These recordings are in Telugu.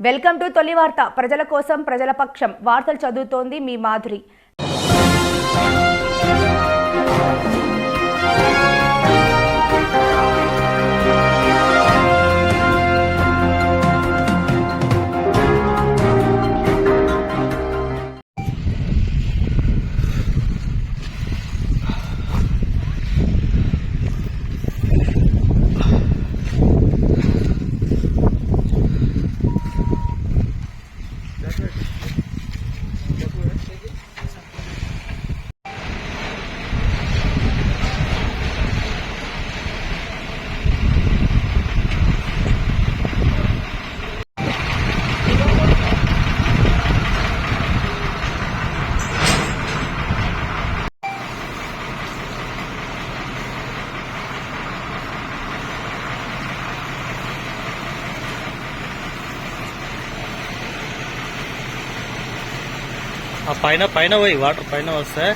వెల్కమ్ టు తొలి వార్త. ప్రజల కోసం ప్రజల పక్షం వార్తలు చదువుతోంది మీ మాధురి. పైన పైన పోయి వాటర్ పైన వస్తే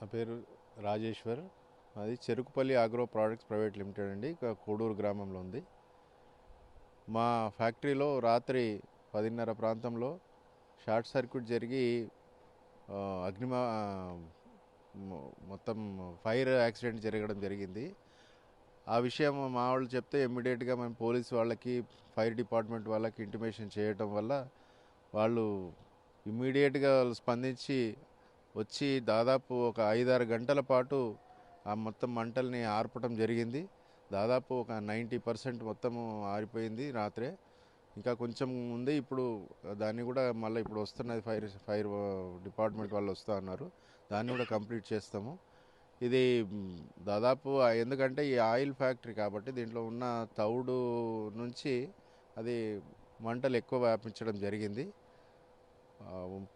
నా పేరు రాజేశ్వర్. అది Cherukupalli agro products private limited అండి, కోడూరు గ్రామంలో ఉంది. మా ఫ్యాక్టరీలో రాత్రి 10:30 ప్రాంతంలో షార్ట్ సర్క్యూట్ జరిగి మొత్తం ఫైర్ యాక్సిడెంట్ జరగడం జరిగింది. ఆ విషయం మా వాళ్ళు చెప్తే ఇమ్మీడియట్గా మేము పోలీస్ వాళ్ళకి, ఫైర్ డిపార్ట్మెంట్ వాళ్ళకి ఇంటిమేషన్ చేయటం వల్ల వాళ్ళు ఇమ్మీడియట్గా స్పందించి వచ్చి దాదాపు ఒక 5-6 గంటల పాటు ఆ మొత్తం మంటల్ని ఆర్పటం జరిగింది. దాదాపు ఒక 90% మొత్తము ఆరిపోయింది రాత్రే. ఇంకా కొంచెం ఉంది. ఇప్పుడు దాన్ని కూడా మళ్ళీ ఇప్పుడు వస్తున్నది, ఫైర్ డిపార్ట్మెంట్ వాళ్ళు వస్తూ ఉన్నారు. దాన్ని కూడా కంప్లీట్ చేస్తాము. ఇది దాదాపు ఎందుకంటే ఈ ఆయిల్ ఫ్యాక్టరీ కాబట్టి దీంట్లో ఉన్న తౌడు నుంచి అది మంటలు ఎక్కువ వ్యాపించడం జరిగింది.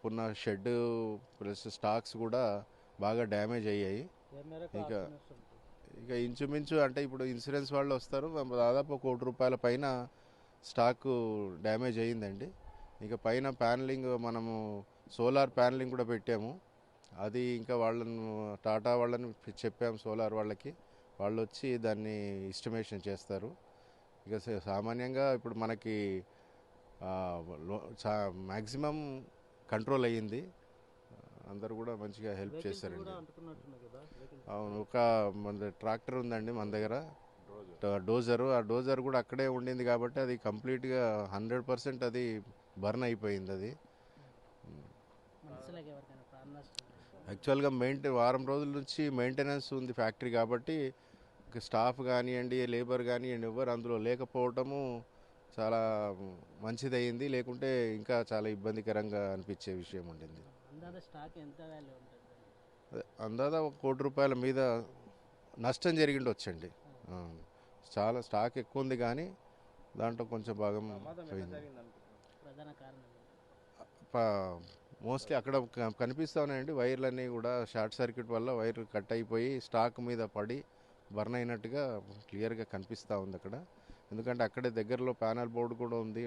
పున్న షెడ్ ప్లస్ స్టాక్స్ కూడా బాగా డ్యామేజ్ అయ్యాయి. ఇక ఇంచుమించు అంటే ఇప్పుడు ఇన్సూరెన్స్ వాళ్ళు వస్తారు, దాదాపు ₹1 కోటి పైన స్టాకు డ్యామేజ్ అయ్యిందండి. ఇక పైన ప్యానలింగ్ మనము సోలార్ ప్యానలింగ్ కూడా పెట్టాము. అది ఇంకా వాళ్ళను టాటా వాళ్ళని చెప్పాము, సోలార్ వాళ్ళకి. వాళ్ళు వచ్చి దాన్ని ఎస్టిమేషన్ చేస్తారు. ఇక సామాన్యంగా ఇప్పుడు మనకి మ్యాక్సిమం కంట్రోల్ అయ్యింది. అందరూ కూడా మంచిగా హెల్ప్ చేస్తారండి. అవును, ఒక మన ట్రాక్టర్ ఉందండి మన దగ్గర, డోజరు. ఆ డోజర్ కూడా అక్కడే ఉండింది కాబట్టి అది కంప్లీట్గా 100% అది బర్న్ అయిపోయింది. అది యాక్చువల్గా వారం రోజుల నుంచి మెయింటెనెన్స్ ఉంది ఫ్యాక్టరీ కాబట్టి స్టాఫ్ కానివ్వండి, లేబర్ కానివ్వండి, ఎవరు అందులో లేకపోవటము చాలా మంచిదయ్యింది. లేకుంటే ఇంకా చాలా ఇబ్బందికరంగా అనిపించే విషయం ఉండింది. అందాదా ₹1 కోటి మీద నష్టం జరిగిండొచ్చండి. చాలా స్టాక్ ఎక్కువ ఉంది కానీ దాంట్లో కొంచెం భాగం పోయింది. మోస్ట్లీ అక్కడ కనిపిస్తూ ఉన్నాయండి, వైర్లన్నీ కూడా షార్ట్ సర్క్యూట్ వల్ల వైర్ కట్ అయిపోయి స్టాక్ మీద పడి బర్న్ అయినట్టుగా క్లియర్గా కనిపిస్తూ ఉంది అక్కడ. ఎందుకంటే అక్కడే దగ్గరలో ప్యానల్ బోర్డు కూడా ఉంది,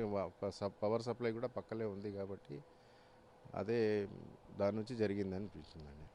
పవర్ సప్లై కూడా పక్కనే ఉంది కాబట్టి అదే దాని నుంచి జరిగిందని అనిపిస్తుందండి.